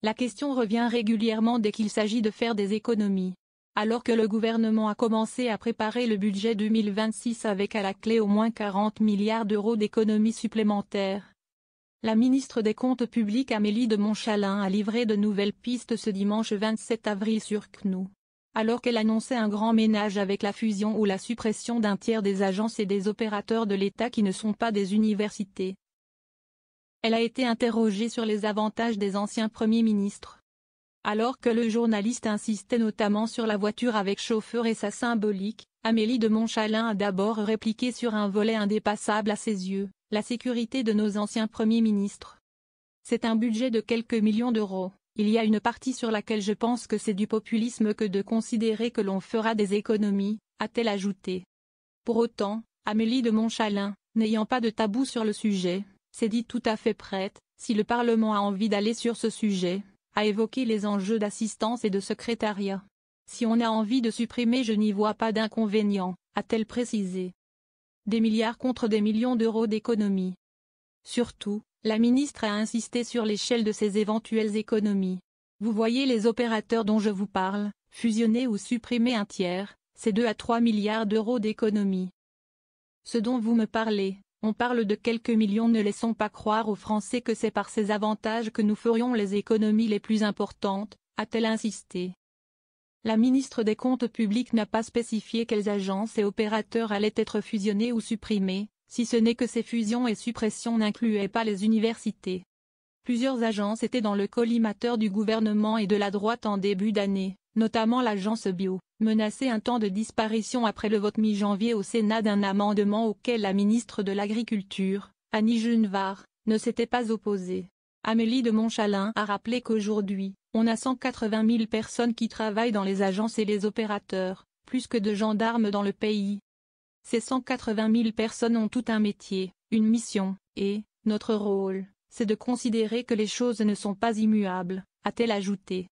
La question revient régulièrement dès qu'il s'agit de faire des économies. Alors que le gouvernement a commencé à préparer le budget 2026 avec à la clé au moins 40 milliards d'euros d'économies supplémentaires, la ministre des Comptes publics Amélie de Montchalin a livré de nouvelles pistes ce dimanche 27 avril sur CNews. Alors qu'elle annonçait un grand ménage avec la fusion ou la suppression d'un tiers des agences et des opérateurs de l'État qui ne sont pas des universités. Elle a été interrogée sur les avantages des anciens premiers ministres. Alors que le journaliste insistait notamment sur la voiture avec chauffeur et sa symbolique, Amélie de Montchalin a d'abord répliqué sur un volet indépassable à ses yeux, la sécurité de nos anciens premiers ministres. C'est un budget de quelques millions d'euros. Il y a une partie sur laquelle je pense que c'est du populisme que de considérer que l'on fera des économies, a-t-elle ajouté. Pour autant, Amélie de Montchalin, n'ayant pas de tabou sur le sujet, s'est dit tout à fait prête, si le Parlement a envie d'aller sur ce sujet, à évoquer les enjeux d'assistance et de secrétariat. Si on a envie de supprimer, je n'y vois pas d'inconvénient, a-t-elle précisé. Des milliards contre des millions d'euros d'économies. Surtout, la ministre a insisté sur l'échelle de ces éventuelles économies. Vous voyez les opérateurs dont je vous parle, fusionner ou supprimer un tiers, c'est 2 à 3 milliards d'euros d'économies. Ce dont vous me parlez, on parle de quelques millions. Ne laissons pas croire aux Français que c'est par ces avantages que nous ferions les économies les plus importantes, a-t-elle insisté. La ministre des Comptes publics n'a pas spécifié quelles agences et opérateurs allaient être fusionnés ou supprimés, si ce n'est que ces fusions et suppressions n'incluaient pas les universités. Plusieurs agences étaient dans le collimateur du gouvernement et de la droite en début d'année, notamment l'agence Bio, menacée un temps de disparition après le vote mi-janvier au Sénat d'un amendement auquel la ministre de l'Agriculture, Annie Genevard, ne s'était pas opposée. Amélie de Montchalin a rappelé qu'aujourd'hui, on a 180 000 personnes qui travaillent dans les agences et les opérateurs, plus que de gendarmes dans le pays. Ces 180 000 personnes ont tout un métier, une mission, et notre rôle, c'est de considérer que les choses ne sont pas immuables, a-t-elle ajouté.